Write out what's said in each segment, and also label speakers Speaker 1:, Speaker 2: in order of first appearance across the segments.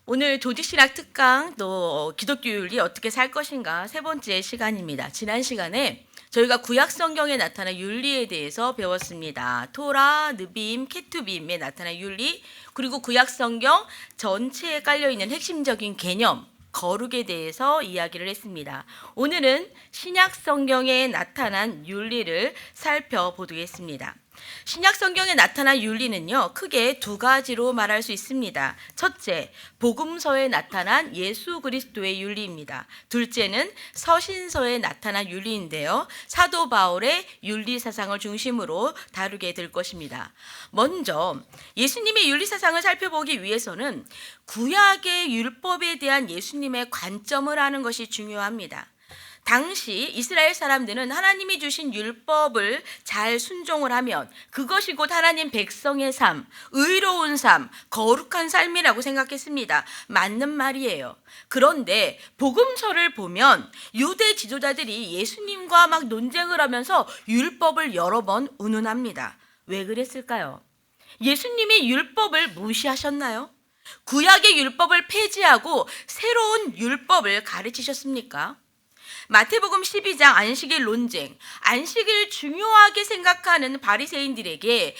Speaker 1: 오늘 조직신학 특강 또 기독교 윤리 어떻게 살 것인가 세 번째 시간입니다. 지난 시간에 저희가 구약 성경에 나타난 윤리에 대해서 배웠습니다. 토라, 느빔, 케투빔에 나타난 윤리, 그리고 구약 성경 전체에 깔려 있는 핵심적인 개념, 거룩에 대해서 이야기를 했습니다. 오늘은 신약 성경에 나타난 윤리를 살펴보겠습니다. 신약 성경에 나타난 윤리는요, 크게 두 가지로 말할 수 있습니다. 첫째, 복음서에 나타난 예수 그리스도의 윤리입니다. 둘째는 서신서에 나타난 윤리인데요, 사도 바울의 윤리 사상을 중심으로 다루게 될 것입니다. 먼저 예수님의 윤리 사상을 살펴보기 위해서는 구약의 율법에 대한 예수님의 관점을 아는 것이 중요합니다. 당시 이스라엘 사람들은 하나님이 주신 율법을 잘 순종을 하면 그것이 곧 하나님 백성의 삶, 의로운 삶, 거룩한 삶이라고 생각했습니다. 맞는 말이에요. 그런데 복음서를 보면 유대 지도자들이 예수님과 막 논쟁을 하면서 율법을 여러 번 운운합니다. 왜 그랬을까요? 예수님이 율법을 무시하셨나요? 구약의 율법을 폐지하고 새로운 율법을 가르치셨습니까? 마태복음 12장 안식일 논쟁, 안식일 중요하게 생각하는 바리새인들에게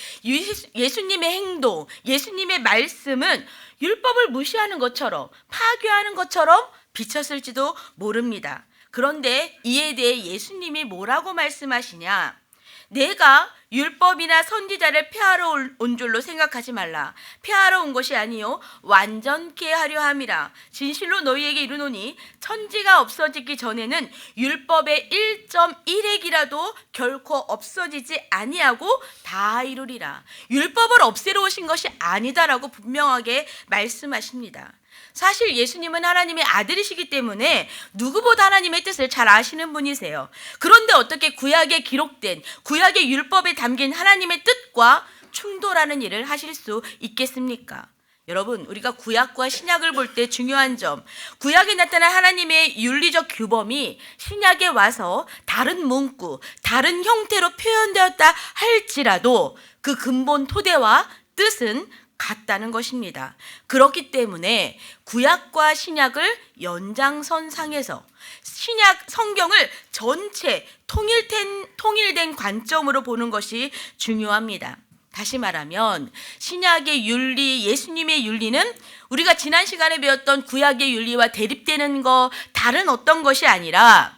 Speaker 1: 예수님의 행동, 예수님의 말씀은 율법을 무시하는 것처럼, 파괴하는 것처럼 비쳤을지도 모릅니다. 그런데 이에 대해 예수님이 뭐라고 말씀하시냐? 내가 율법이나 선지자를 폐하러 온 줄로 생각하지 말라. 폐하러 온 것이 아니요 완전케 하려 함이라. 진실로 너희에게 이르노니 천지가 없어지기 전에는 율법의 1.1핵이라도 결코 없어지지 아니하고 다 이루리라. 율법을 없애러 오신 것이 아니다라고 분명하게 말씀하십니다. 사실 예수님은 하나님의 아들이시기 때문에 누구보다 하나님의 뜻을 잘 아시는 분이세요. 그런데 어떻게 구약에 기록된 구약의 율법에 담긴 하나님의 뜻과 충돌하는 일을 하실 수 있겠습니까? 여러분, 우리가 구약과 신약을 볼 때 중요한 점, 구약에 나타난 하나님의 윤리적 규범이 신약에 와서 다른 문구, 다른 형태로 표현되었다 할지라도 그 근본 토대와 뜻은 같다는 것입니다. 그렇기 때문에 구약과 신약을 연장선상에서 신약 성경을 전체 통일된 관점으로 보는 것이 중요합니다. 다시 말하면 신약의 윤리, 예수님의 윤리는 우리가 지난 시간에 배웠던 구약의 윤리와 대립되는 거 다른 어떤 것이 아니라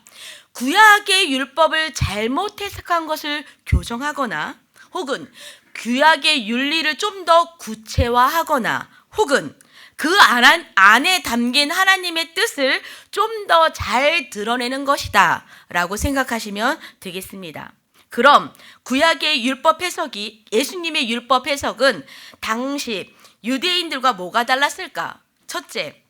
Speaker 1: 구약의 율법을 잘못 해석한 것을 교정하거나 혹은 구약의 윤리를 좀 더 구체화하거나 혹은 그 안에 담긴 하나님의 뜻을 좀 더 잘 드러내는 것이다 라고 생각하시면 되겠습니다. 그럼 구약의 율법 해석이, 예수님의 율법 해석은 당시 유대인들과 뭐가 달랐을까? 첫째,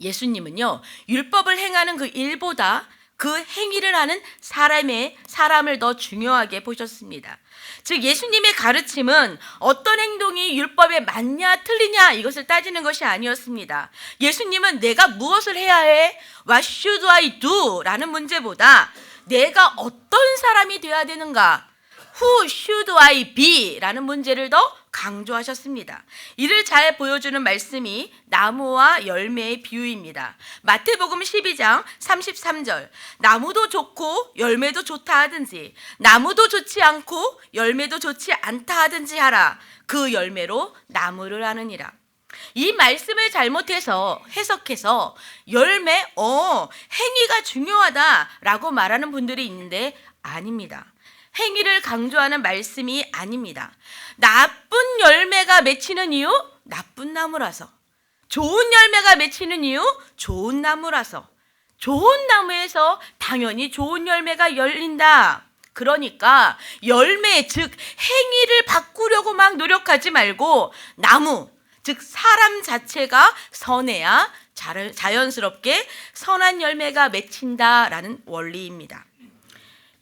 Speaker 1: 예수님은요, 율법을 행하는 그 일보다 그 행위를 하는 사람을 더 중요하게 보셨습니다. 즉 예수님의 가르침은 어떤 행동이 율법에 맞냐 틀리냐 이것을 따지는 것이 아니었습니다. 예수님은 내가 무엇을 해야 해? What should I do? 라는 문제보다 내가 어떤 사람이 되어야 되는가? Who should I be? 라는 문제를 더 강조하셨습니다. 이를 잘 보여주는 말씀이 나무와 열매의 비유입니다. 마태복음 12장 33절, 나무도 좋고 열매도 좋다 하든지 나무도 좋지 않고 열매도 좋지 않다 하든지 하라. 그 열매로 나무를 아느니라. 이 말씀을 잘못해서 해석해서 행위가 중요하다라고 말하는 분들이 있는데 아닙니다. 행위를 강조하는 말씀이 아닙니다. 나쁜 열매가 맺히는 이유? 나쁜 나무라서. 좋은 열매가 맺히는 이유? 좋은 나무라서. 좋은 나무에서 당연히 좋은 열매가 열린다. 그러니까 열매, 즉 행위를 바꾸려고 막 노력하지 말고 나무, 즉 사람 자체가 선해야 자연스럽게 선한 열매가 맺힌다라는 원리입니다.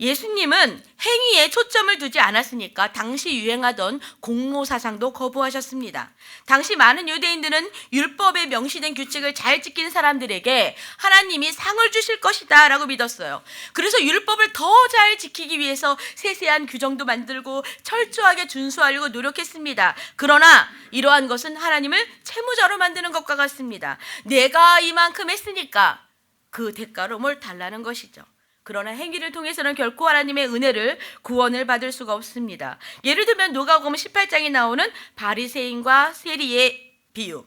Speaker 1: 예수님은 행위에 초점을 두지 않았으니까 당시 유행하던 공로 사상도 거부하셨습니다. 당시 많은 유대인들은 율법에 명시된 규칙을 잘 지킨 사람들에게 하나님이 상을 주실 것이다 라고 믿었어요. 그래서 율법을 더 잘 지키기 위해서 세세한 규정도 만들고 철저하게 준수하려고 노력했습니다. 그러나 이러한 것은 하나님을 채무자로 만드는 것과 같습니다. 내가 이만큼 했으니까 그 대가로 뭘 달라는 것이죠. 그러나 행위를 통해서는 결코 하나님의 은혜를 구원을 받을 수가 없습니다. 예를 들면 누가복음 18장에 나오는 바리새인과 세리의 비유.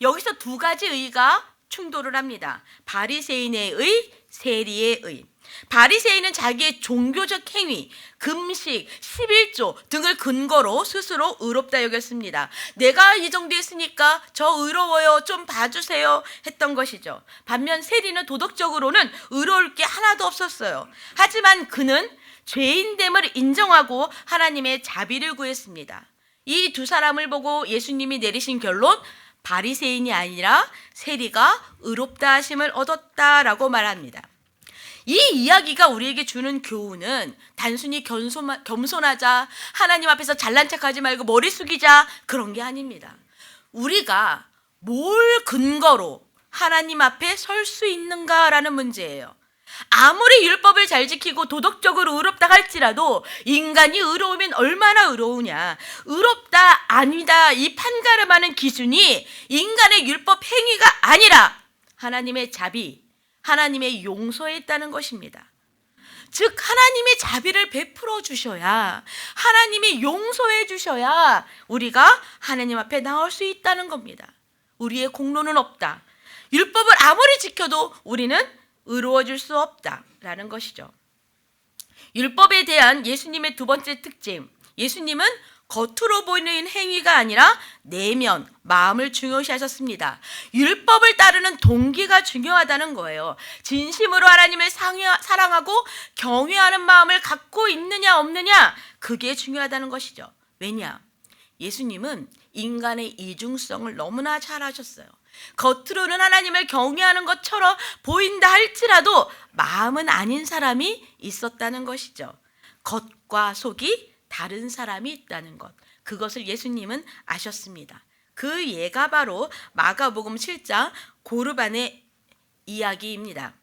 Speaker 1: 여기서 두 가지 의가 충돌을 합니다. 바리새인의 의, 세리의 의. 바리새인은 자기의 종교적 행위, 금식, 11조 등을 근거로 스스로 의롭다 여겼습니다. 내가 이 정도 했으니까 저 의로워요, 좀 봐주세요 했던 것이죠. 반면 세리는 도덕적으로는 의로울 게 하나도 없었어요. 하지만 그는 죄인됨을 인정하고 하나님의 자비를 구했습니다. 이 두 사람을 보고 예수님이 내리신 결론, 바리새인이 아니라 세리가 의롭다 하심을 얻었다라고 말합니다. 이 이야기가 우리에게 주는 교훈은 단순히 겸손하자, 하나님 앞에서 잘난 척하지 말고 머리 숙이자, 그런 게 아닙니다. 우리가 뭘 근거로 하나님 앞에 설 수 있는가라는 문제예요. 아무리 율법을 잘 지키고 도덕적으로 의롭다 할지라도 인간이 의로우면 얼마나 의로우냐, 의롭다 아니다 이 판가름하는 기준이 인간의 율법 행위가 아니라 하나님의 자비, 하나님의 용서에 있다는 것입니다. 즉 하나님의 자비를 베풀어 주셔야, 하나님이 용서해 주셔야 우리가 하나님 앞에 나올 수 있다는 겁니다. 우리의 공로는 없다. 율법을 아무리 지켜도 우리는 의로워질 수 없다라는 것이죠. 율법에 대한 예수님의 두 번째 특징, 예수님은 겉으로 보이는 행위가 아니라 내면, 마음을 중요시하셨습니다. 율법을 따르는 동기가 중요하다는 거예요. 진심으로 하나님을 사랑하고 경외하는 마음을 갖고 있느냐 없느냐, 그게 중요하다는 것이죠. 왜냐? 예수님은 인간의 이중성을 너무나 잘 아셨어요. 겉으로는 하나님을 경외하는 것처럼 보인다 할지라도 마음은 아닌 사람이 있었다는 것이죠. 겉과 속이 다른 사람이 있다는 것, 그것을 예수님은 아셨습니다. 그 예가 바로 마가복음 7장 고르반의 이야기입니다.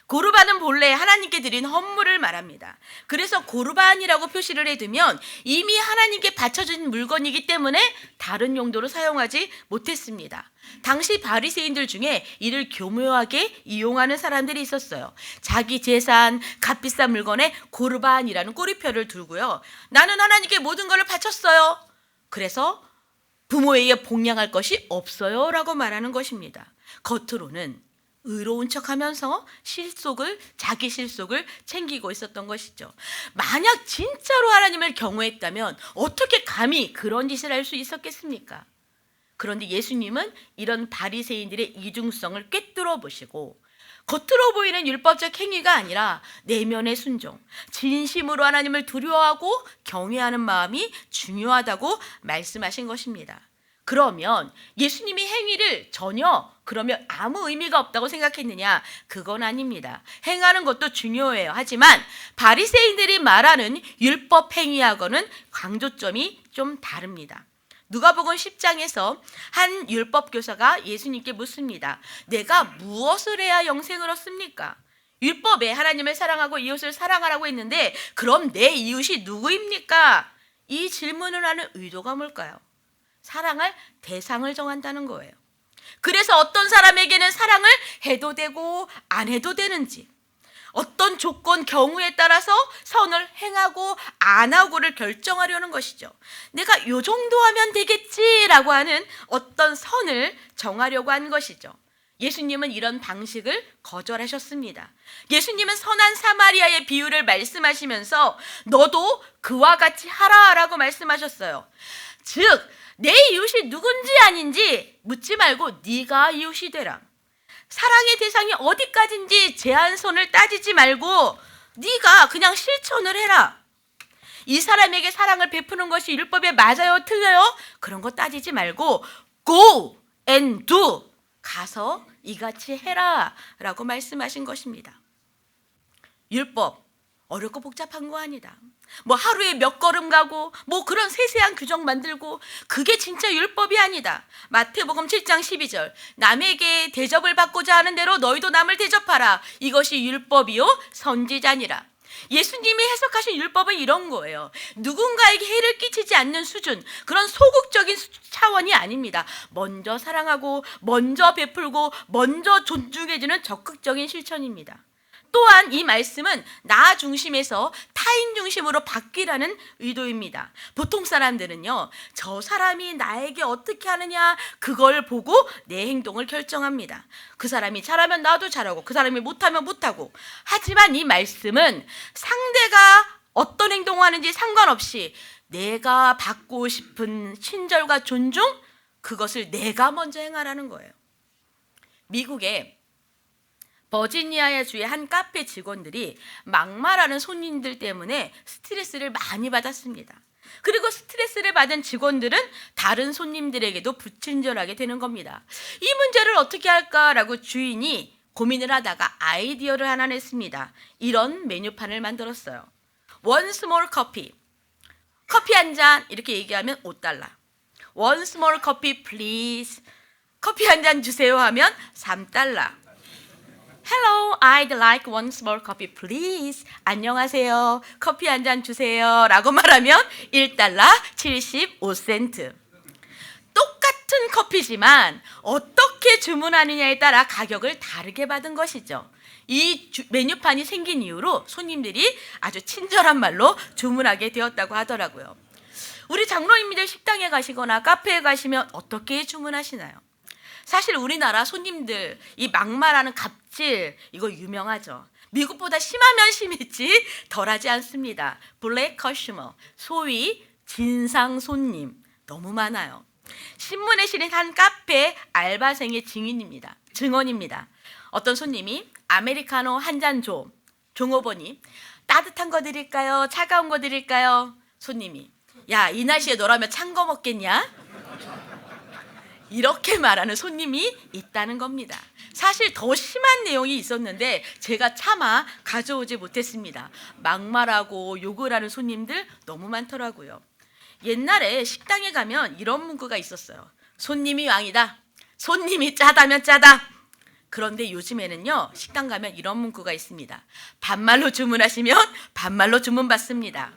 Speaker 1: 고르반은 본래 하나님께 드린 헌물을 말합니다. 그래서 고르반이라고 표시를 해두면 이미 하나님께 바쳐진 물건이기 때문에 다른 용도로 사용하지 못했습니다. 당시 바리새인들 중에 이를 교묘하게 이용하는 사람들이 있었어요. 자기 재산, 값비싼 물건에 고르반이라는 꼬리표를 두고요, 나는 하나님께 모든 것을 바쳤어요, 그래서 부모에게 봉양할 것이 없어요 라고 말하는 것입니다. 겉으로는 의로운 척하면서 자기 실속을 챙기고 있었던 것이죠. 만약 진짜로 하나님을 경외했다면 어떻게 감히 그런 짓을 할 수 있었겠습니까? 그런데 예수님은 이런 바리새인들의 이중성을 꿰뚫어 보시고 겉으로 보이는 율법적 행위가 아니라 내면의 순종, 진심으로 하나님을 두려워하고 경외하는 마음이 중요하다고 말씀하신 것입니다. 그러면 예수님이 행위를 전혀 그러면 아무 의미가 없다고 생각했느냐? 그건 아닙니다. 행하는 것도 중요해요. 하지만 바리새인들이 말하는 율법 행위하고는 강조점이 좀 다릅니다. 누가복음 10장에서 한 율법 교사가 예수님께 묻습니다. 내가 무엇을 해야 영생을 얻습니까? 율법에 하나님을 사랑하고 이웃을 사랑하라고 했는데 그럼 내 이웃이 누구입니까? 이 질문을 하는 의도가 뭘까요? 사랑할 대상을 정한다는 거예요. 그래서 어떤 사람에게는 사랑을 해도 되고 안 해도 되는지, 어떤 조건, 경우에 따라서 선을 행하고 안 하고를 결정하려는 것이죠. 내가 요 정도 하면 되겠지라고 하는 어떤 선을 정하려고 한 것이죠. 예수님은 이런 방식을 거절하셨습니다. 예수님은 선한 사마리아의 비유를 말씀하시면서 너도 그와 같이 하라라고 말씀하셨어요. 즉 내 이웃이 누군지 아닌지 묻지 말고 네가 이웃이 되라. 사랑의 대상이 어디까지인지 제한선을 따지지 말고 네가 그냥 실천을 해라. 이 사람에게 사랑을 베푸는 것이 율법에 맞아요, 틀려요? 그런 거 따지지 말고 go and do, 가서 이같이 해라 라고 말씀하신 것입니다. 율법, 어렵고 복잡한 거 아니다. 뭐 하루에 몇 걸음 가고 뭐 그런 세세한 규정 만들고 그게 진짜 율법이 아니다. 마태복음 7장 12절 남에게 대접을 받고자 하는 대로 너희도 남을 대접하라. 이것이 율법이요 선지자니라. 예수님이 해석하신 율법은 이런 거예요. 누군가에게 해를 끼치지 않는 수준, 그런 소극적인 차원이 아닙니다. 먼저 사랑하고 먼저 베풀고 먼저 존중해주는 적극적인 실천입니다. 또한 이 말씀은 나 중심에서 타인 중심으로 바뀌라는 의도입니다. 보통 사람들은요, 저 사람이 나에게 어떻게 하느냐 그걸 보고 내 행동을 결정합니다. 그 사람이 잘하면 나도 잘하고 그 사람이 못하면 못하고. 하지만 이 말씀은 상대가 어떤 행동을 하는지 상관없이 내가 받고 싶은 친절과 존중, 그것을 내가 먼저 행하라는 거예요. 미국에 버지니아 주의 한 카페 직원들이 막말하는 손님들 때문에 스트레스를 많이 받았습니다. 그리고 스트레스를 받은 직원들은 다른 손님들에게도 불친절하게 되는 겁니다. 이 문제를 어떻게 할까라고 주인이 고민을 하다가 아이디어를 하나 냈습니다. 이런 메뉴판을 만들었어요. One small coffee. 커피 한 잔 이렇게 얘기하면 $5. One small coffee please. 커피 한 잔 주세요 하면 $3. Hello, I'd like one small coffee, please. 안녕하세요. 커피 한 잔 주세요. 라고 말하면 $1 75센트. 똑같은 커피지만 어떻게 주문하느냐에 따라 가격을 다르게 받은 것이죠. 이 메뉴판이 생긴 이후로 손님들이 아주 친절한 말로 주문하게 되었다고 하더라고요. 우리 장로님들 식당에 가시거나 카페에 가시면 어떻게 주문하시나요? 사실 우리나라 손님들 이 막말하는 갑질 이거 유명하죠. 미국보다 심하면 심했지 덜하지 않습니다. 블랙 커슈머, 소위 진상 손님 너무 많아요. 신문에 실린 한 카페 알바생의 증언입니다. 어떤 손님이 아메리카노 한 잔 줘. 종업원이 따뜻한 거 드릴까요? 차가운 거 드릴까요? 손님이 야, 이 날씨에 너라면 찬 거 먹겠냐? 이렇게 말하는 손님이 있다는 겁니다. 사실 더 심한 내용이 있었는데 제가 차마 가져오지 못했습니다. 막말하고 욕을 하는 손님들 너무 많더라고요. 옛날에 식당에 가면 이런 문구가 있었어요. 손님이 왕이다. 손님이 짜다면 짜다. 그런데 요즘에는요, 식당 가면 이런 문구가 있습니다. 반말로 주문하시면 반말로 주문받습니다.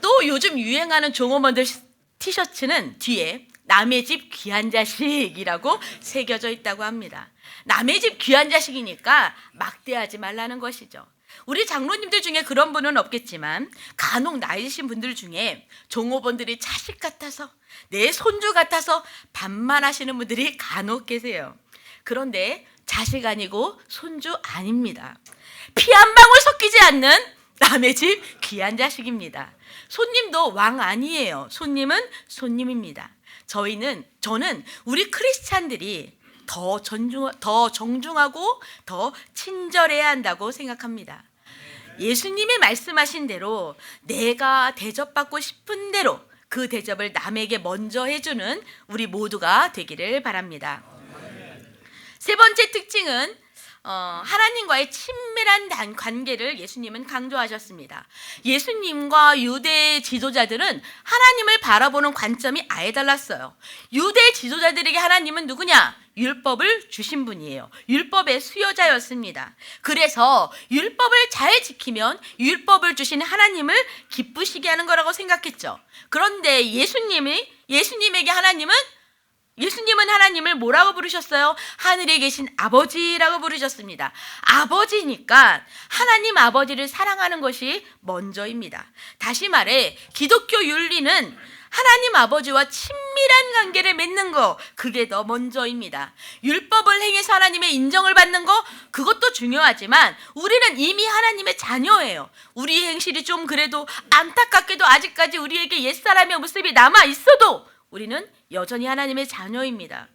Speaker 1: 또 요즘 유행하는 종업원들 티셔츠는 뒤에 남의 집 귀한 자식이라고 새겨져 있다고 합니다. 남의 집 귀한 자식이니까 막대하지 말라는 것이죠. 우리 장로님들 중에 그런 분은 없겠지만 간혹 나이 드신 분들 중에 종업원들이 자식 같아서 내 손주 같아서 반말하시는 분들이 간혹 계세요. 그런데 자식 아니고 손주 아닙니다. 피 한 방울 섞이지 않는 남의 집 귀한 자식입니다. 손님도 왕 아니에요. 손님은 손님입니다. 저는 우리 크리스찬들이 더 정중하고 더 친절해야 한다고 생각합니다. 예수님이 말씀하신 대로 내가 대접받고 싶은 대로 그 대접을 남에게 먼저 해주는 우리 모두가 되기를 바랍니다. 세 번째 특징은 하나님과의 친밀한 관계를 예수님은 강조하셨습니다. 예수님과 유대 지도자들은 하나님을 바라보는 관점이 아예 달랐어요. 유대 지도자들에게 하나님은 누구냐? 율법을 주신 분이에요. 율법의 수요자였습니다. 그래서 율법을 잘 지키면 율법을 주신 하나님을 기쁘시게 하는 거라고 생각했죠. 그런데 예수님에게 예수님은 하나님을 뭐라고 부르셨어요? 하늘에 계신 아버지라고 부르셨습니다. 아버지니까 하나님 아버지를 사랑하는 것이 먼저입니다. 다시 말해 기독교 윤리는 하나님 아버지와 친밀한 관계를 맺는 거, 그게 더 먼저입니다. 율법을 행해서 하나님의 인정을 받는 거, 그것도 중요하지만 우리는 이미 하나님의 자녀예요. 우리의 행실이 좀 그래도 안타깝게도 아직까지 우리에게 옛사람의 모습이 남아 있어도 우리는 여전히 하나님의 자녀입니다.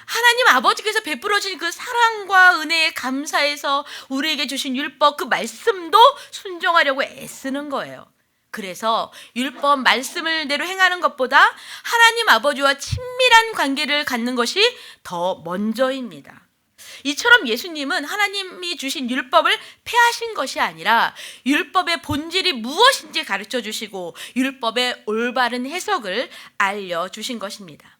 Speaker 1: 하나님 아버지께서 베풀어 주신 그 사랑과 은혜에 감사해서 우리에게 주신 율법 그 말씀도 순종하려고 애쓰는 거예요. 그래서 율법 말씀을대로 행하는 것보다 하나님 아버지와 친밀한 관계를 갖는 것이 더 먼저입니다. 이처럼 예수님은 하나님이 주신 율법을 폐하신 것이 아니라 율법의 본질이 무엇인지 가르쳐 주시고 율법의 올바른 해석을 알려주신 것입니다.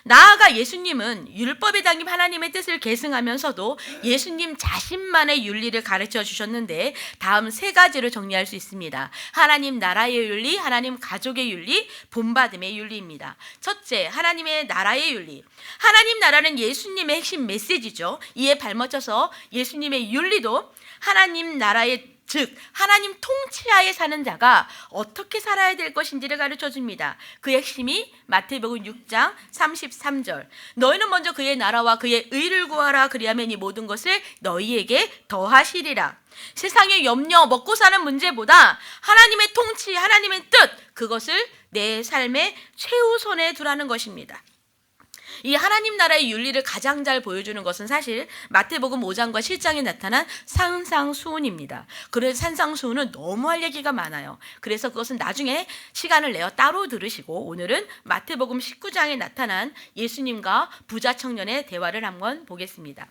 Speaker 1: 나아가 예수님은 율법에 담긴 하나님의 뜻을 계승하면서도 예수님 자신만의 윤리를 가르쳐 주셨는데 다음 세 가지로 정리할 수 있습니다. 하나님 나라의 윤리, 하나님 가족의 윤리, 본받음의 윤리입니다. 첫째, 하나님의 나라의 윤리. 하나님 나라는 예수님의 핵심 메시지죠. 이에 발맞춰서 예수님의 윤리도 하나님 나라의 즉 하나님 통치하에 사는 자가 어떻게 살아야 될 것인지를 가르쳐 줍니다. 그 핵심이 마태복음 6장 33절. 너희는 먼저 그의 나라와 그의 의를 구하라. 그리하면 이 모든 것을 너희에게 더하시리라. 세상의 염려, 먹고 사는 문제보다 하나님의 통치, 하나님의 뜻, 그것을 내 삶의 최우선에 두라는 것입니다. 이 하나님 나라의 윤리를 가장 잘 보여주는 것은 사실 마태복음 5장과 7장에 나타난 산상수훈입니다. 그래서 산상수훈은 너무 할 얘기가 많아요. 그래서 그것은 나중에 시간을 내어 따로 들으시고 오늘은 마태복음 19장에 나타난 예수님과 부자 청년의 대화를 한번 보겠습니다.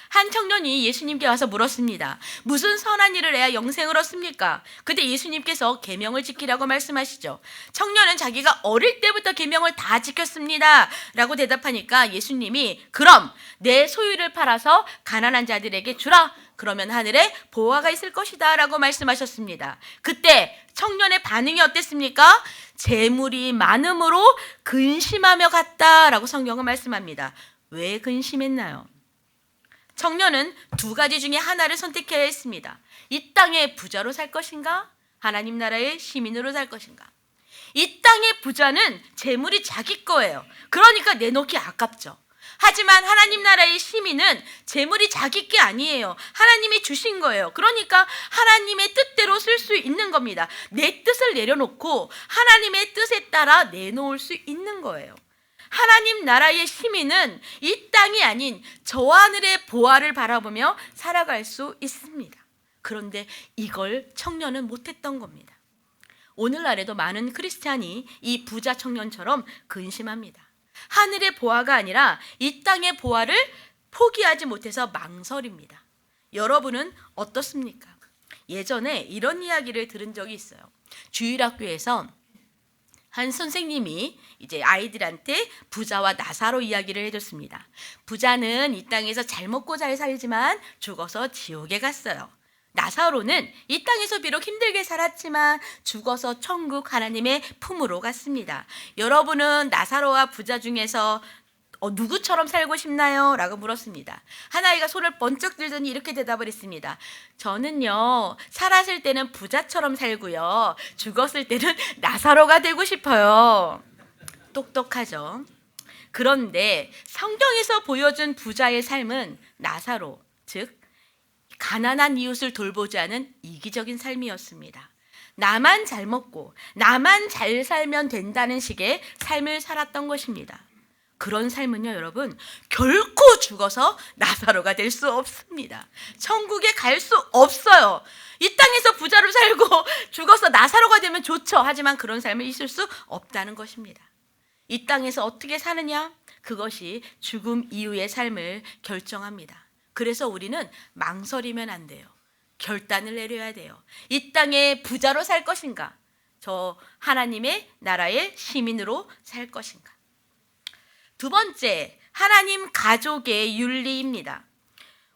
Speaker 1: 한 청년이 예수님께 와서 물었습니다. 무슨 선한 일을 해야 영생을 얻습니까? 그때 예수님께서 계명을 지키라고 말씀하시죠. 청년은 자기가 어릴 때부터 계명을 다 지켰습니다 라고 대답하니까 예수님이 그럼 내 소유를 팔아서 가난한 자들에게 주라. 그러면 하늘에 보화가 있을 것이다 라고 말씀하셨습니다. 그때 청년의 반응이 어땠습니까? 재물이 많음으로 근심하며 갔다라고 성경은 말씀합니다. 왜 근심했나요? 청년은 두 가지 중에 하나를 선택해야 했습니다. 이 땅의 부자로 살 것인가? 하나님 나라의 시민으로 살 것인가? 이 땅의 부자는 재물이 자기 거예요. 그러니까 내놓기 아깝죠. 하지만 하나님 나라의 시민은 재물이 자기 게 아니에요. 하나님이 주신 거예요. 그러니까 하나님의 뜻대로 쓸 수 있는 겁니다. 내 뜻을 내려놓고 하나님의 뜻에 따라 내놓을 수 있는 거예요. 하나님 나라의 시민은 이 땅이 아닌 저 하늘의 보화를 바라보며 살아갈 수 있습니다. 그런데 이걸 청년은 못했던 겁니다. 오늘날에도 많은 크리스찬이 이 부자 청년처럼 근심합니다. 하늘의 보화가 아니라 이 땅의 보화를 포기하지 못해서 망설입니다. 여러분은 어떻습니까? 예전에 이런 이야기를 들은 적이 있어요. 주일학교에서 한 선생님이 이제 아이들한테 부자와 나사로 이야기를 해줬습니다. 부자는 이 땅에서 잘 먹고 잘 살지만 죽어서 지옥에 갔어요. 나사로는 이 땅에서 비록 힘들게 살았지만 죽어서 천국 하나님의 품으로 갔습니다. 여러분은 나사로와 부자 중에서 누구처럼 살고 싶나요? 라고 물었습니다. 한 아이가 손을 번쩍 들더니 이렇게 대답을 했습니다. 저는요, 살았을 때는 부자처럼 살고요, 죽었을 때는 나사로가 되고 싶어요. 똑똑하죠? 그런데 성경에서 보여준 부자의 삶은 나사로, 즉 가난한 이웃을 돌보지 않은 이기적인 삶이었습니다. 나만 잘 먹고 나만 잘 살면 된다는 식의 삶을 살았던 것입니다. 그런 삶은요, 여러분, 결코 죽어서 나사로가 될 수 없습니다. 천국에 갈 수 없어요. 이 땅에서 부자로 살고 죽어서 나사로가 되면 좋죠. 하지만 그런 삶을 있을 수 없다는 것입니다. 이 땅에서 어떻게 사느냐? 그것이 죽음 이후의 삶을 결정합니다. 그래서 우리는 망설이면 안 돼요. 결단을 내려야 돼요. 이 땅에 부자로 살 것인가? 저 하나님의 나라의 시민으로 살 것인가? 두 번째, 하나님 가족의 윤리입니다.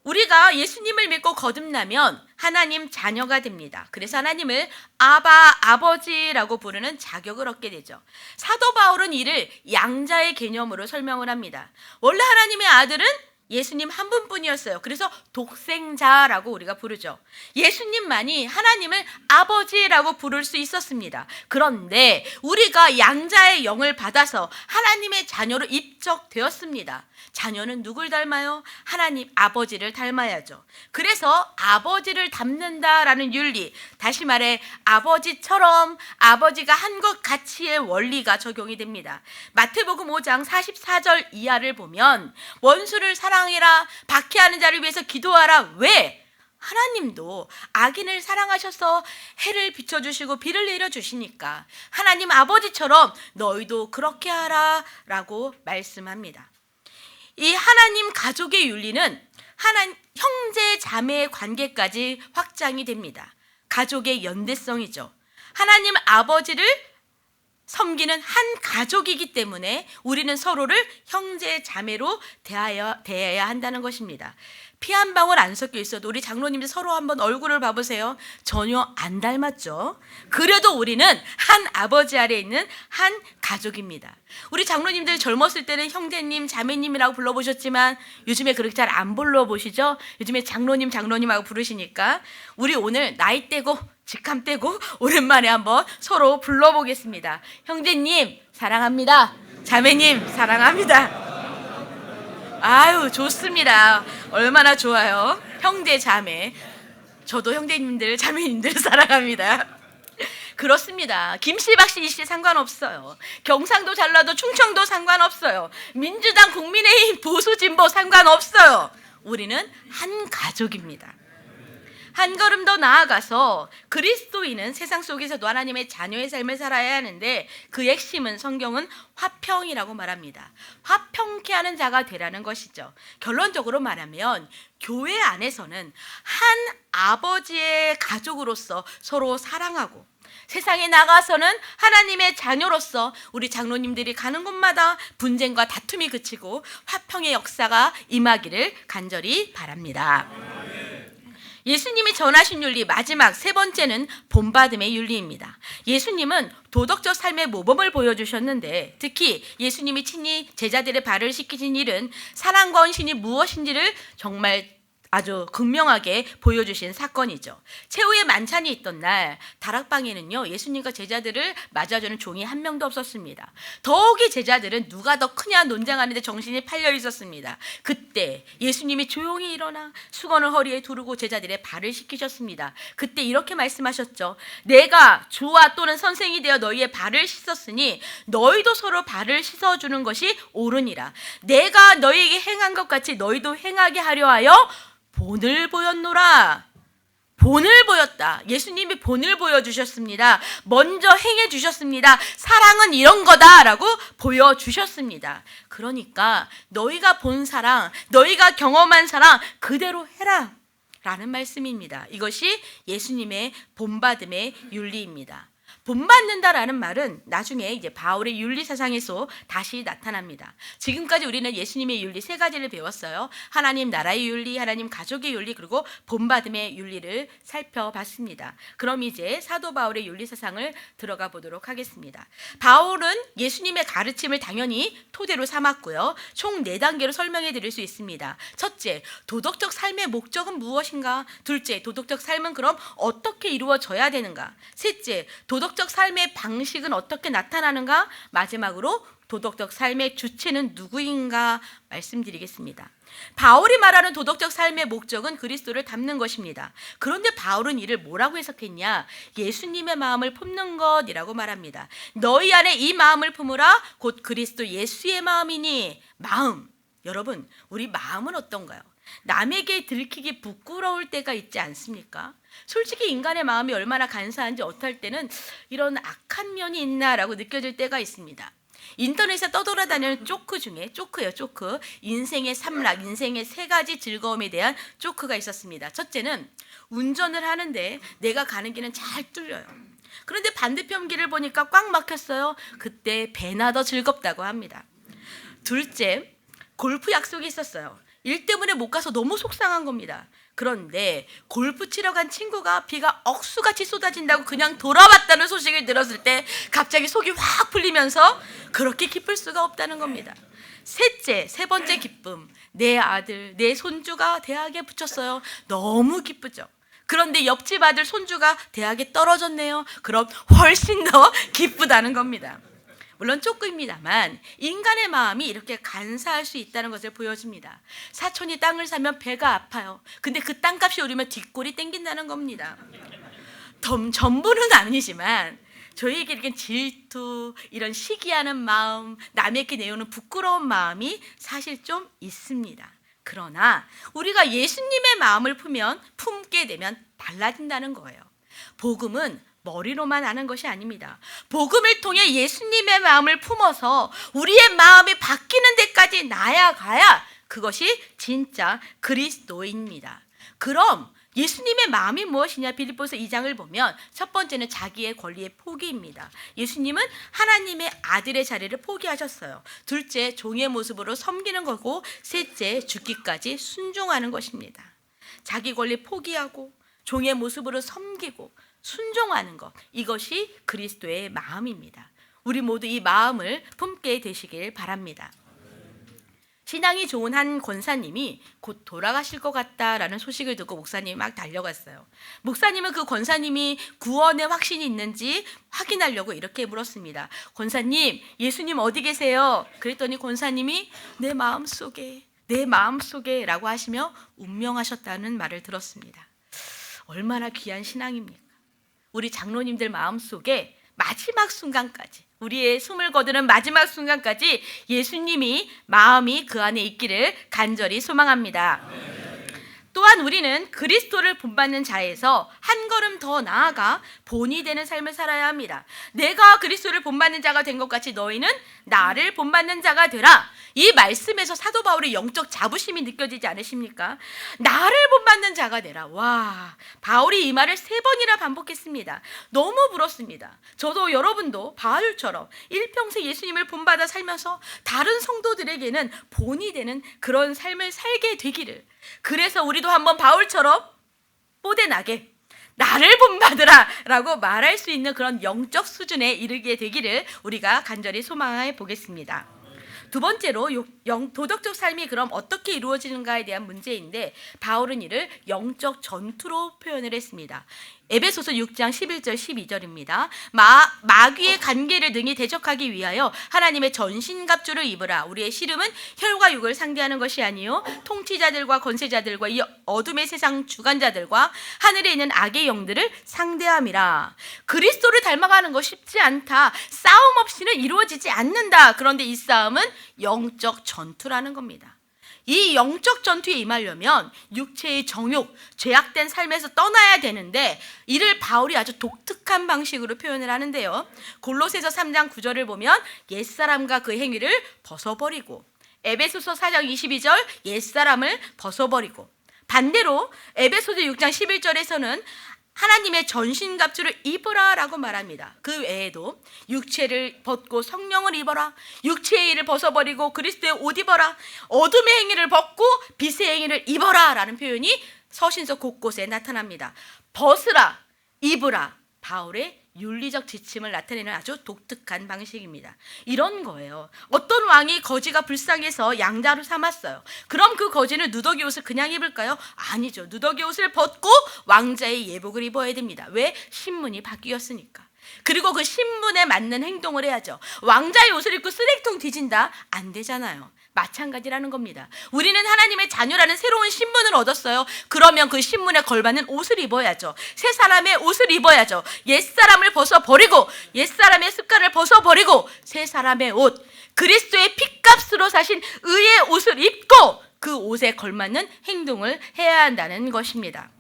Speaker 1: 우리가 예수님을 믿고 거듭나면 하나님 자녀가 됩니다. 그래서 하나님을 아바, 아버지라고 부르는 자격을 얻게 되죠. 사도 바울은 이를 양자의 개념으로 설명을 합니다. 원래 하나님의 아들은 예수님 한 분뿐이었어요. 그래서 독생자라고 우리가 부르죠. 예수님만이 하나님을 아버지라고 부를 수 있었습니다. 그런데 우리가 양자의 영을 받아서 하나님의 자녀로 입적되었습니다. 자녀는 누굴 닮아요? 하나님 아버지를 닮아야죠. 그래서 아버지를 닮는다라는 윤리, 다시 말해 아버지처럼 아버지가 한 것 가치의 원리가 적용이 됩니다. 마태복음 5장 44절 이하를 보면 원수를 사랑해라, 박해하는 자를 위해서 기도하라. 왜? 하나님도 악인을 사랑하셔서 해를 비춰주시고 비를 내려주시니까 하나님 아버지처럼 너희도 그렇게 하라 라고 말씀합니다. 이 하나님 가족의 윤리는 형제 자매의 관계까지 확장이 됩니다. 가족의 연대성이죠. 하나님 아버지를 섬기는 한 가족이기 때문에 우리는 서로를 형제 자매로 대해야 한다는 것입니다. 피 한 방울 안 섞여 있어도 우리 장로님들 서로 한번 얼굴을 봐보세요. 전혀 안 닮았죠. 그래도 우리는 한 아버지 아래에 있는 한 가족입니다. 우리 장로님들 젊었을 때는 형제님, 자매님이라고 불러보셨지만 요즘에 그렇게 잘 안 불러보시죠? 요즘에 장로님, 장로님하고 부르시니까 우리 오늘 나이 떼고 직함 떼고 오랜만에 한번 서로 불러보겠습니다. 형제님 사랑합니다. 자매님 사랑합니다. 아유 좋습니다. 얼마나 좋아요. 형제 자매. 저도 형제님들 자매님들 사랑합니다. 그렇습니다. 김씨 박씨 이씨 상관없어요. 경상도 전라도 충청도 상관없어요. 민주당 국민의힘 보수 진보 상관없어요. 우리는 한 가족입니다. 한 걸음 더 나아가서 그리스도인은 세상 속에서도 하나님의 자녀의 삶을 살아야 하는데 그 핵심은 성경은 화평이라고 말합니다. 화평케 하는 자가 되라는 것이죠. 결론적으로 말하면 교회 안에서는 한 아버지의 가족으로서 서로 사랑하고 세상에 나가서는 하나님의 자녀로서 우리 장로님들이 가는 곳마다 분쟁과 다툼이 그치고 화평의 역사가 임하기를 간절히 바랍니다. 예수님이 전하신 윤리 마지막 세 번째는 본받음의 윤리입니다. 예수님은 도덕적 삶의 모범을 보여주셨는데 특히 예수님이 친히 제자들의 발을 씻기신 일은 사랑과 헌신이 무엇인지를 정말 아주 극명하게 보여주신 사건이죠. 최후의 만찬이 있던 날 다락방에는요 예수님과 제자들을 맞아주는 종이 한 명도 없었습니다. 더욱이 제자들은 누가 더 크냐 논쟁하는데 정신이 팔려 있었습니다. 그때 예수님이 조용히 일어나 수건을 허리에 두르고 제자들의 발을 씻기셨습니다. 그때 이렇게 말씀하셨죠. 내가 주와 또는 선생이 되어 너희의 발을 씻었으니 너희도 서로 발을 씻어주는 것이 옳으니라. 내가 너희에게 행한 것 같이 너희도 행하게 하려 하여 본을 보였노라. 본을 보였다. 예수님이 본을 보여주셨습니다. 먼저 행해 주셨습니다. 사랑은 이런 거다라고 보여주셨습니다. 그러니까 너희가 본 사랑, 너희가 경험한 사랑 그대로 해라 라는 말씀입니다. 이것이 예수님의 본받음의 윤리입니다. 본받는다라는 말은 나중에 이제 바울의 윤리 사상에서 다시 나타납니다. 지금까지 우리는 예수님의 윤리 세 가지를 배웠어요. 하나님 나라의 윤리, 하나님 가족의 윤리, 그리고 본받음의 윤리를 살펴봤습니다. 그럼 이제 사도 바울의 윤리 사상을 들어가 보도록 하겠습니다. 바울은 예수님의 가르침을 당연히 토대로 삼았고요. 총 4단계로 설명해 드릴 수 있습니다. 첫째, 도덕적 삶의 목적은 무엇인가? 둘째, 도덕적 삶은 그럼 어떻게 이루어져야 되는가? 셋째, 도덕적 삶의 방식은 어떻게 나타나는가? 마지막으로 도덕적 삶의 주체는 누구인가 말씀드리겠습니다. 바울이 말하는 도덕적 삶의 목적은 그리스도를 닮는 것입니다. 그런데 바울은 이를 뭐라고 해석했냐? 예수님의 마음을 품는 것이라고 말합니다. 너희 안에 이 마음을 품으라 곧 그리스도 예수의 마음이니. 마음, 여러분 우리 마음은 어떤가요? 남에게 들키기 부끄러울 때가 있지 않습니까? 솔직히 인간의 마음이 얼마나 간사한지 어떨 때는 이런 악한 면이 있나라고 느껴질 때가 있습니다. 인터넷에 떠돌아다니는 조크 중에 조크예요. 조크. 인생의 삼락, 인생의 3가지 즐거움에 대한 조크가 있었습니다. 첫째는 운전을 하는데 내가 가는 길은 잘 뚫려요. 그런데 반대편 길을 보니까 꽉 막혔어요. 그때 배나 더 즐겁다고 합니다. 둘째, 골프 약속이 있었어요. 일 때문에 못 가서 너무 속상한 겁니다. 그런데 골프 치러 간 친구가 비가 억수같이 쏟아진다고 그냥 돌아왔다는 소식을 들었을 때 갑자기 속이 확 풀리면서 그렇게 기쁠 수가 없다는 겁니다. 셋째, 세 번째 기쁨. 내 아들, 내 손주가 대학에 붙였어요. 너무 기쁘죠. 그런데 옆집 아들 손주가 대학에 떨어졌네요. 그럼 훨씬 더 기쁘다는 겁니다. 물론 조금입니다만 인간의 마음이 이렇게 간사할 수 있다는 것을 보여줍니다. 사촌이 땅을 사면 배가 아파요. 근데 그 땅값이 오르면 뒷골이 땡긴다는 겁니다. 전부는 아니지만 저희에게 이렇게 질투, 이런 시기하는 마음, 남에게 내오는 부끄러운 마음이 사실 좀 있습니다. 그러나 우리가 예수님의 마음을 품게 되면 달라진다는 거예요. 복음은 머리로만 아는 것이 아닙니다. 복음을 통해 예수님의 마음을 품어서 우리의 마음이 바뀌는 데까지 나아가야 그것이 진짜 그리스도입니다. 그럼 예수님의 마음이 무엇이냐? 빌립보서 2장을 보면 첫 번째는 자기의 권리의 포기입니다. 예수님은 하나님의 아들의 자리를 포기하셨어요. 둘째, 종의 모습으로 섬기는 거고, 셋째, 죽기까지 순종하는 것입니다. 자기 권리 포기하고 종의 모습으로 섬기고 순종하는 것, 이것이 그리스도의 마음입니다. 우리 모두 이 마음을 품게 되시길 바랍니다. 신앙이 좋은 한 권사님이 곧 돌아가실 것 같다라는 소식을 듣고 목사님이 막 달려갔어요. 목사님은 그 권사님이 구원의 확신이 있는지 확인하려고 이렇게 물었습니다. 권사님, 예수님 어디 계세요? 그랬더니 권사님이 내 마음속에 라고 하시며 운명하셨다는 말을 들었습니다. 얼마나 귀한 신앙입니까? 우리 장로님들 마음속에 마지막 순간까지, 우리의 숨을 거두는 마지막 순간까지 예수님이 마음이 그 안에 있기를 간절히 소망합니다. 또한 우리는 그리스도를 본받는 자에서 한 걸음 더 나아가 본이 되는 삶을 살아야 합니다. 내가 그리스도를 본받는 자가 된 것 같이 너희는 나를 본받는 자가 되라. 이 말씀에서 사도 바울의 영적 자부심이 느껴지지 않으십니까? 나를 본받는 자가 되라. 와, 바울이 이 말을 3번이나 반복했습니다. 너무 부럽습니다. 저도 여러분도 바울처럼 일평생 예수님을 본받아 살면서 다른 성도들에게는 본이 되는 그런 삶을 살게 되기를, 그래서 우리도 한번 바울처럼 뽀대나게 나를 본받으라 라고 말할 수 있는 그런 영적 수준에 이르게 되기를 우리가 간절히 소망해 보겠습니다. 두 번째로 도덕적 삶이 그럼 어떻게 이루어지는가에 대한 문제인데, 바울은 이를 영적 전투로 표현을 했습니다. 에베소서 6장 11절 12절입니다. 마귀의 관계를 능히 대적하기 위하여 하나님의 전신갑주를 입으라. 우리의 씨름은 혈과 육을 상대하는 것이 아니요 통치자들과 권세자들과 이 어둠의 세상 주관자들과 하늘에 있는 악의 영들을 상대함이라. 그리스도를 닮아가는 거 쉽지 않다. 싸움 없이는 이루어지지 않는다. 그런데 이 싸움은 영적 전투라는 겁니다. 이 영적 전투에 임하려면 육체의 정욕, 죄악된 삶에서 떠나야 되는데, 이를 바울이 아주 독특한 방식으로 표현을 하는데요. 골로새서 3장 9절을 보면 옛사람과 그 행위를 벗어버리고, 에베소서 4장 22절 옛사람을 벗어버리고, 반대로 에베소서 6장 11절에서는 하나님의 전신갑주를 입으라 라고 말합니다. 그 외에도 육체를 벗고 성령을 입어라, 육체의 일을 벗어버리고 그리스도의 옷 입어라, 어둠의 행위를 벗고 빛의 행위를 입어라 라는 표현이 서신서 곳곳에 나타납니다. 벗으라, 입으라, 바울의 윤리적 지침을 나타내는 아주 독특한 방식입니다. 이런 거예요. 어떤 왕이 거지가 불쌍해서 양자로 삼았어요. 그럼 그 거지는 누더기 옷을 그냥 입을까요? 아니죠. 누더기 옷을 벗고 왕자의 예복을 입어야 됩니다. 왜? 신분이 바뀌었으니까. 그리고 그 신분에 맞는 행동을 해야죠. 왕자의 옷을 입고 쓰레기통 뒤진다? 안 되잖아요. 마찬가지라는 겁니다. 우리는 하나님의 자녀라는 새로운 신분을 얻었어요. 그러면 그 신분에 걸맞는 옷을 입어야죠. 새 사람의 옷을 입어야죠. 옛사람을 벗어버리고, 옛사람의 습관을 벗어버리고 새 사람의 옷, 그리스도의 핏값으로 사신 의의 옷을 입고 그 옷에 걸맞는 행동을 해야 한다는 것입니다.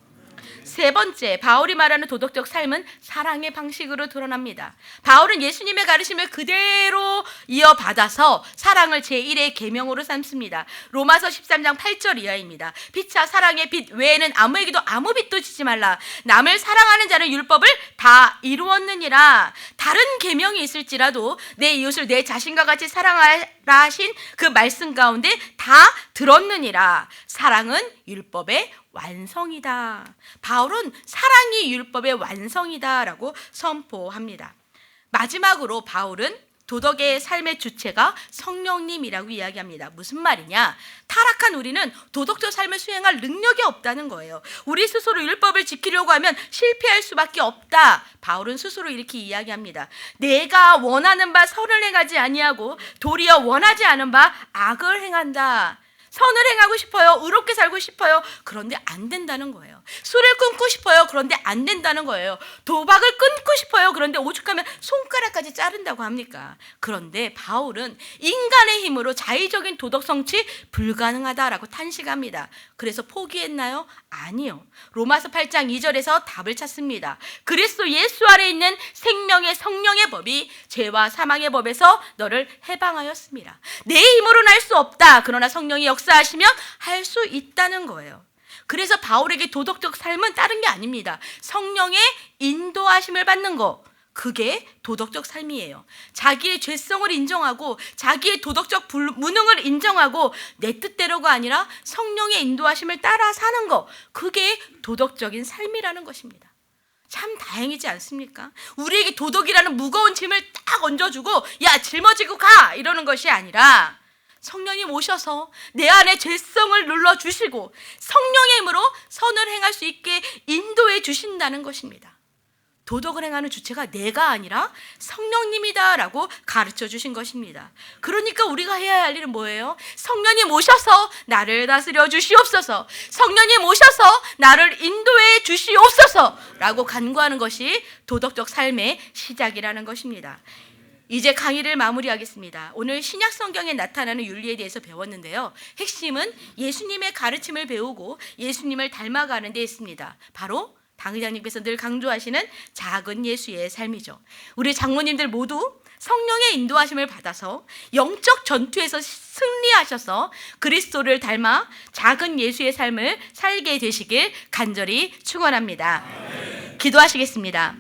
Speaker 1: 세 번째, 바울이 말하는 도덕적 삶은 사랑의 방식으로 드러납니다. 바울은 예수님의 가르침을 그대로 이어받아서 사랑을 제1의 계명으로 삼습니다. 로마서 13장 8절 이하입니다. 피차 사랑의 빛 외에는 아무에게도 아무 빛도 지지 말라. 남을 사랑하는 자는 율법을 다 이루었느니라. 다른 계명이 있을지라도 내 이웃을 내 자신과 같이 사랑하라 하신 그 말씀 가운데 다 들었느니라. 사랑은 율법의 완성이다. 바울은 사랑이 율법의 완성이다라고 선포합니다. 마지막으로 바울은 도덕의 삶의 주체가 성령님이라고 이야기합니다. 무슨 말이냐? 타락한 우리는 도덕적 삶을 수행할 능력이 없다는 거예요. 우리 스스로 율법을 지키려고 하면 실패할 수밖에 없다. 바울은 스스로 이렇게 이야기합니다. 내가 원하는 바 선을 행하지 아니하고 도리어 원하지 않은 바 악을 행한다. 선을 행하고 싶어요. 의롭게 살고 싶어요. 그런데 안 된다는 거예요. 술을 끊고 싶어요. 그런데 안 된다는 거예요. 도박을 끊고 싶어요. 그런데 오죽하면 손가락까지 자른다고 합니까? 그런데 바울은 인간의 힘으로 자의적인 도덕 성취 불가능하다라고 탄식합니다. 그래서 포기했나요? 아니요. 로마서 8장 2절에서 답을 찾습니다. 그리스도 예수 안에 있는 생명의 성령의 법이 죄와 사망의 법에서 너를 해방하였습니다. 내 힘으로는 할 수 없다. 그러나 성령이 역사하시면 할 수 있다는 거예요. 그래서 바울에게 도덕적 삶은 다른 게 아닙니다. 성령의 인도하심을 받는 거. 그게 도덕적 삶이에요. 자기의 죄성을 인정하고 자기의 도덕적 무능을 인정하고 내 뜻대로가 아니라 성령의 인도하심을 따라 사는 거. 그게 도덕적인 삶이라는 것입니다. 참 다행이지 않습니까? 우리에게 도덕이라는 무거운 짐을 딱 얹어주고 야 짊어지고 가 이러는 것이 아니라 성령님 오셔서 내 안에 죄성을 눌러주시고 성령의 힘으로 선을 행할 수 있게 인도해 주신다는 것입니다. 도덕을 행하는 주체가 내가 아니라 성령님이다라고 가르쳐 주신 것입니다. 그러니까 우리가 해야 할 일은 뭐예요? 성령님 오셔서 나를 다스려 주시옵소서, 성령님 오셔서 나를 인도해 주시옵소서 라고 간구하는 것이 도덕적 삶의 시작이라는 것입니다. 이제 강의를 마무리하겠습니다. 오늘 신약 성경에 나타나는 윤리에 대해서 배웠는데요. 핵심은 예수님의 가르침을 배우고 예수님을 닮아가는 데 있습니다. 바로 당 의장님께서 늘 강조하시는 작은 예수의 삶이죠. 우리 장로님들 모두 성령의 인도하심을 받아서 영적 전투에서 승리하셔서 그리스도를 닮아 작은 예수의 삶을 살게 되시길 간절히 축원합니다. 기도하시겠습니다.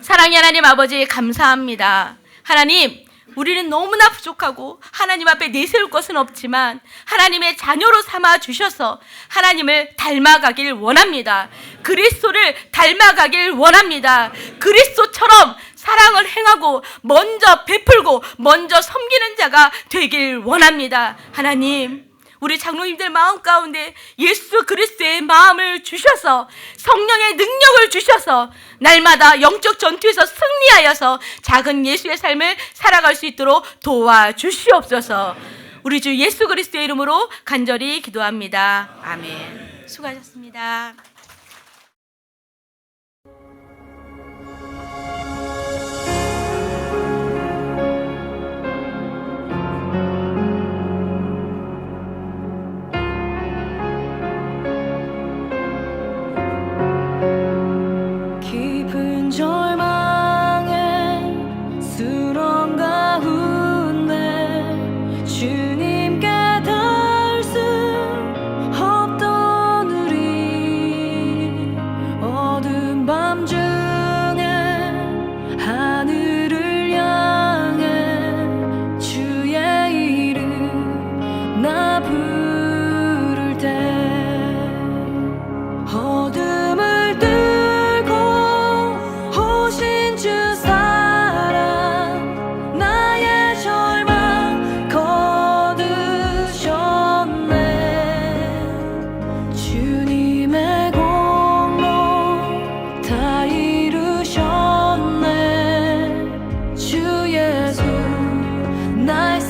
Speaker 1: 사랑의 하나님 아버지 감사합니다. 하나님, 우리는 너무나 부족하고 하나님 앞에 내세울 것은 없지만 하나님의 자녀로 삼아 주셔서 하나님을 닮아가길 원합니다. 그리스도를 닮아가길 원합니다. 그리스도처럼 사랑을 행하고 먼저 베풀고 먼저 섬기는 자가 되길 원합니다. 하나님, 우리 장로님들 마음 가운데 예수 그리스도의 마음을 주셔서 성령의 능력을 주셔서 날마다 영적 전투에서 승리하여서 작은 예수의 삶을 살아갈 수 있도록 도와주시옵소서. 우리 주 예수 그리스도의 이름으로 간절히 기도합니다. 아멘. 수고하셨습니다.
Speaker 2: 날